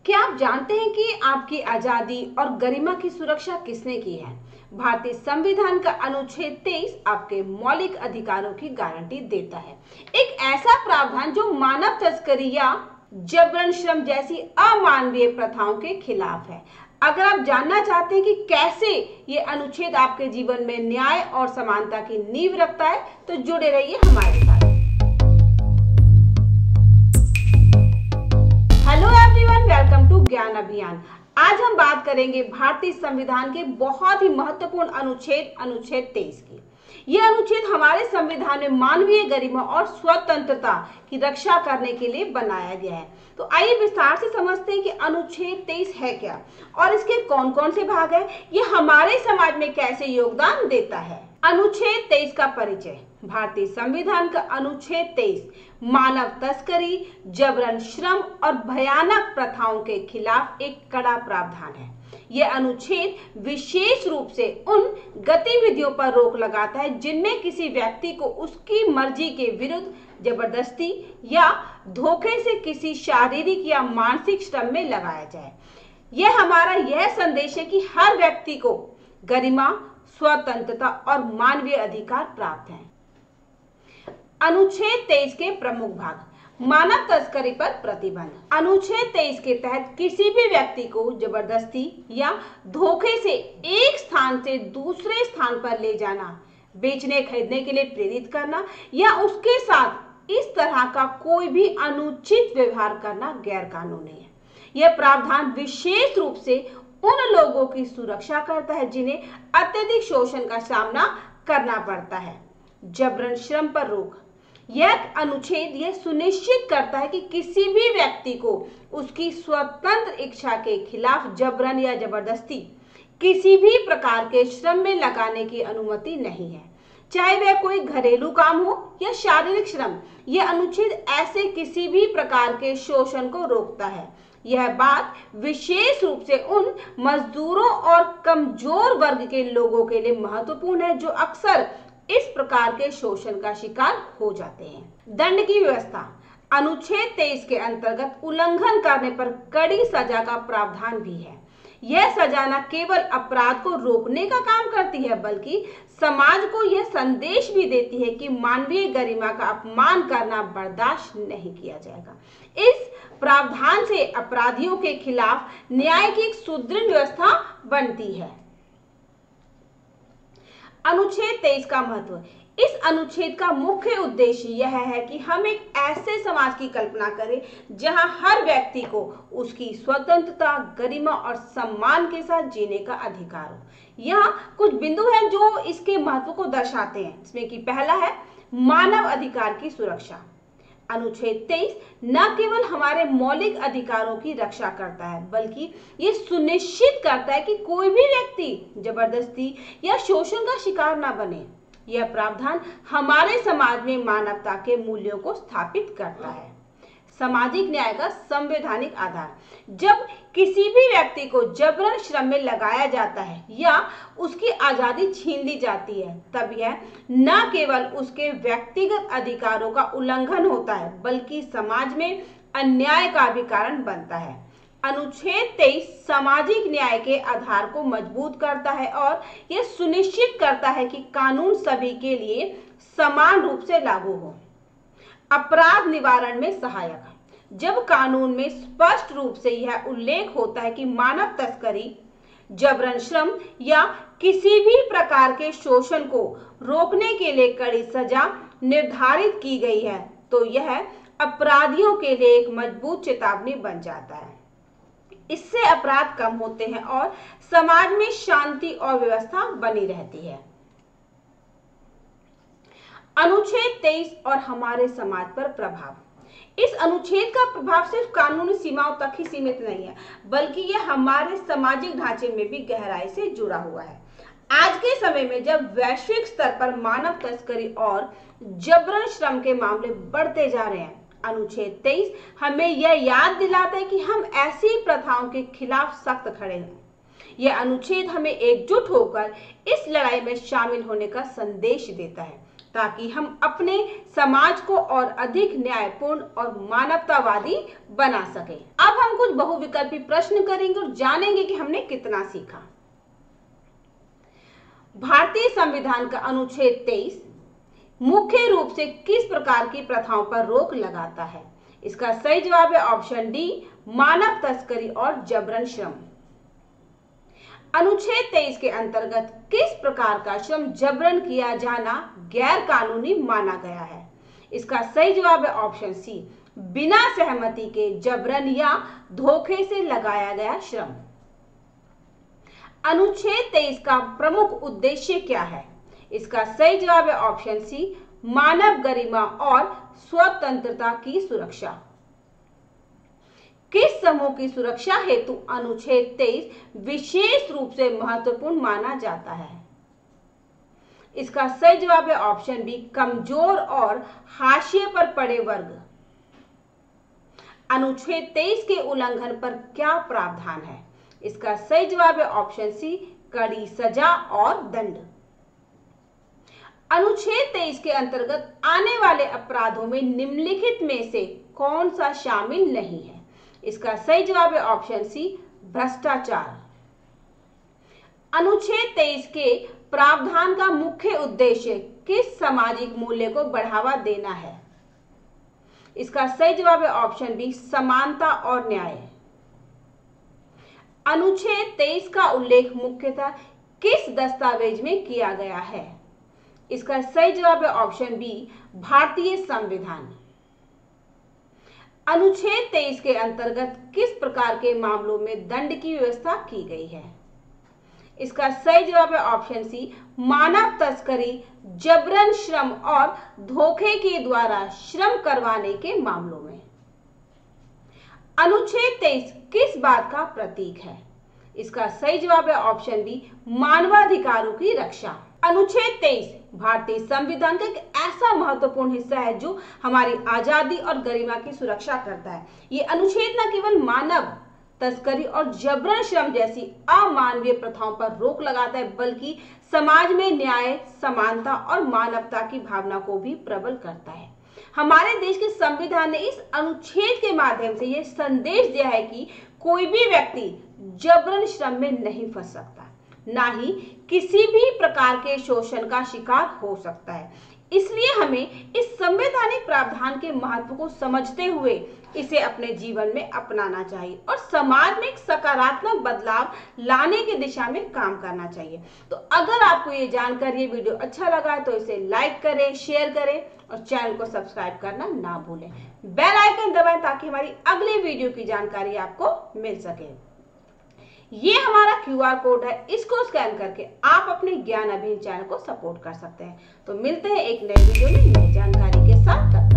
क्या आप जानते हैं कि आपकी आजादी और गरिमा की सुरक्षा किसने की है? भारतीय संविधान का अनुच्छेद 23 आपके मौलिक अधिकारों की गारंटी देता है। एक ऐसा प्रावधान जो मानव तस्करी या जबरन श्रम जैसी अमानवीय प्रथाओं के खिलाफ है। अगर आप जानना चाहते हैं कि कैसे ये अनुच्छेद आपके जीवन में न्याय और समानता की नींव रखता है, तो जुड़े रहिए हमारे साथ। हेलो एवरीवन, वेलकम टू ज्ञान अभियान। आज हम बात करेंगे भारतीय संविधान के बहुत ही महत्वपूर्ण अनुच्छेद 23 की। यह अनुच्छेद हमारे संविधान में मानवीय गरिमा और स्वतंत्रता की रक्षा करने के लिए बनाया गया है। तो आइए विस्तार से समझते हैं कि अनुच्छेद 23 है क्या और इसके कौन कौन से भाग है, ये हमारे समाज में कैसे योगदान देता है। अनुच्छेद 23 का परिचय। भारतीय संविधान का अनुच्छेद 23 मानव तस्करी, जबरन श्रम और भयानक प्रथाओं के खिलाफ एक कड़ा प्रावधान है। यह अनुच्छेद विशेष रूप से उन गतिविधियों पर रोक लगाता है जिनमें किसी व्यक्ति को उसकी मर्जी के विरुद्ध जबरदस्ती या धोखे से किसी शारीरिक या मानसिक श्रम में लगाया जाए। यह हमारा यह संदेश है कि हर व्यक्ति को गरिमा, स्वतंत्रता और मानवीय अधिकार प्राप्त है। अनुच्छेद 23 के प्रमुख भाग। मानव तस्करी पर प्रतिबंध। अनुच्छेद 23 के तहत किसी भी व्यक्ति को जबरदस्ती या धोखे से एक स्थान से दूसरे स्थान पर ले जाना, बेचने खरीदने के लिए प्रेरित करना या उसके साथ इस तरह का कोई भी अनुचित व्यवहार करना गैर कानूनी है। यह प्रावधान विशेष रूप से उन लोगों की सुरक्षा करता है जिन्हें अत्यधिक शोषण का सामना करना पड़ता है। जबरन श्रम पर रोक। यह अनुच्छेद यह सुनिश्चित करता है कि किसी भी व्यक्ति को उसकी स्वतंत्र इच्छा के खिलाफ जबरन या जबरदस्ती किसी भी प्रकार के श्रम में लगाने की अनुमति नहीं है, चाहे वह कोई घरेलू काम हो या शारीरिक श्रम। यह अनुच्छेद ऐसे किसी भी प्रकार के शोषण को रोकता है। यह बात विशेष रूप से उन मजदूरों और कमजोर वर्ग के लोगों के लिए महत्वपूर्ण है जो अक्सर इस प्रकार के शोषण का शिकार हो जाते हैं। दंड की व्यवस्था। अनुच्छेद 23 के अंतर्गत उल्लंघन करने पर कड़ी सजा का प्रावधान भी है। यह सजा न केवल अपराध को रोकने का काम करती है बल्कि समाज को यह संदेश भी देती है कि मानवीय गरिमा का अपमान करना बर्दाश्त नहीं किया जाएगा। इस प्रावधान से अपराधियों के खिलाफ न्याय की एक सुदृढ़ व्यवस्था बनती है। अनुच्छेद 23 का महत्व। इस अनुच्छेद का मुख्य उद्देश्य यह है कि हम एक ऐसे समाज की कल्पना करें जहां हर व्यक्ति को उसकी स्वतंत्रता, गरिमा और सम्मान के साथ जीने का अधिकार हो। यहाँ कुछ बिंदु हैं जो इसके महत्व को दर्शाते हैं, जिसमें कि पहला है मानव अधिकार की सुरक्षा। अनुच्छेद 23 न केवल हमारे मौलिक अधिकारों की रक्षा करता है बल्कि ये सुनिश्चित करता है कि कोई भी व्यक्ति जबरदस्ती या शोषण का शिकार न बने। यह प्रावधान हमारे समाज में मानवता के मूल्यों को स्थापित करता है। सामाजिक न्याय का संवैधानिक आधार। जब किसी भी व्यक्ति को जबरन श्रम में लगाया जाता है या उसकी आजादी छीन ली जाती है, तब यह न केवल उसके व्यक्तिगत अधिकारों का उल्लंघन होता है बल्कि समाज में अन्याय का भी कारण बनता है। अनुच्छेद 23 सामाजिक न्याय के आधार को मजबूत करता है और यह सुनिश्चित करता है कि कानून सभी के लिए समान रूप से लागू हो। अपराध निवारण में सहायक। जब कानून में स्पष्ट रूप से यह उल्लेख होता है कि मानव तस्करी, जबरन श्रम या किसी भी प्रकार के शोषण को रोकने के लिए कड़ी सजा निर्धारित की गई है, तो यह अपराधियों के लिए एक मजबूत चेतावनी बन जाता है। इससे अपराध कम होते हैं और समाज में शांति और व्यवस्था बनी रहती है। अनुच्छेद 23 और हमारे समाज पर प्रभाव। इस अनुच्छेद का प्रभाव सिर्फ कानूनी सीमाओं तक ही सीमित नहीं है बल्कि यह हमारे सामाजिक ढांचे में भी गहराई से जुड़ा हुआ है। आज के समय में जब वैश्विक स्तर पर मानव तस्करी और जबरन श्रम के मामले बढ़ते जा रहे हैं, अनुच्छेद 23 हमें यह याद दिलाता है कि हम ऐसी प्रथाओं के खिलाफ सख्त खड़े हैं। यह अनुच्छेद हमें एकजुट होकर इस लड़ाई में शामिल होने का संदेश देता है ताकि हम अपने समाज को और अधिक न्यायपूर्ण और मानवतावादी बना सकें। अब हम कुछ बहुविकल्पी प्रश्न करेंगे और जानेंगे कि हमने कितना सीखा। भारतीय संविधान का अनुच्छेद 23 मुख्य रूप से किस प्रकार की प्रथाओं पर रोक लगाता है? इसका सही जवाब है ऑप्शन डी, मानव तस्करी और जबरन श्रम। अनुच्छेद 23 के अंतर्गत किस प्रकार का श्रम जबरन किया जाना गैर कानूनी माना गया है? इसका सही जवाब है ऑप्शन सी, बिना सहमति के जबरन या धोखे से लगाया गया श्रम। अनुच्छेद 23 का प्रमुख उद्देश्य क्या है? इसका सही जवाब है ऑप्शन सी, मानव गरिमा और स्वतंत्रता की सुरक्षा। किस समूह की सुरक्षा हेतु अनुच्छेद 23 विशेष रूप से महत्वपूर्ण माना जाता है? इसका सही जवाब है ऑप्शन बी, कमजोर और हाशिए पर पड़े वर्ग। अनुच्छेद 23 के उल्लंघन पर क्या प्रावधान है? इसका सही जवाब है ऑप्शन सी, कड़ी सजा और दंड। अनुच्छेद 23 के अंतर्गत आने वाले अपराधों में निम्नलिखित में से कौन सा शामिल नहीं है? इसका सही जवाब है ऑप्शन सी, भ्रष्टाचार। अनुच्छेद 23 के प्रावधान का मुख्य उद्देश्य किस सामाजिक मूल्य को बढ़ावा देना है? इसका सही जवाब है ऑप्शन बी, समानता और न्याय। अनुच्छेद 23 का उल्लेख मुख्यतः किस दस्तावेज में किया गया है? इसका सही जवाब है ऑप्शन बी, भारतीय संविधान। अनुच्छेद 23 के अंतर्गत किस प्रकार के मामलों में दंड की व्यवस्था की गई है? इसका सही जवाब है ऑप्शन सी, मानव तस्करी, जबरन श्रम और धोखे के द्वारा श्रम करवाने के मामलों में। अनुच्छेद 23 किस बात का प्रतीक है? इसका सही जवाब है ऑप्शन बी, मानवाधिकारों की रक्षा। अनुच्छेद 23 भारतीय संविधान का एक ऐसा महत्वपूर्ण हिस्सा है जो हमारी आजादी और गरिमा की सुरक्षा करता है। ये अनुच्छेद न केवल मानव तस्करी और जबरन श्रम जैसी अमानवीय प्रथाओं पर रोक लगाता है, बल्कि समाज में न्याय, समानता और मानवता की भावना को भी प्रबल करता है। हमारे देश के संविधान ने इस अनुच्छेद के माध्यम से यह संदेश दिया है कि कोई भी व्यक्ति जबरन श्रम में नहीं फंस सकता, ना ही किसी भी प्रकार के शोषण का शिकार हो सकता है। इसलिए हमें इस संवैधानिक प्रावधान के महत्व को समझते हुए इसे अपने जीवन में अपनाना चाहिए और समाज में एक सकारात्मक बदलाव लाने की दिशा में काम करना चाहिए। तो अगर आपको ये जानकर ये वीडियो अच्छा लगा है तो इसे लाइक करें, शेयर करें और चैनल को सब्सक्राइब करना ना भूलें। बेल आइकन दबाएं ताकि हमारी अगली वीडियो की जानकारी आपको मिल सके। ये हमारा QR कोड है, इसको स्कैन करके आप अपने ज्ञान अभियान चैनल को सपोर्ट कर सकते हैं। तो मिलते हैं एक नई वीडियो में नई जानकारी के साथ।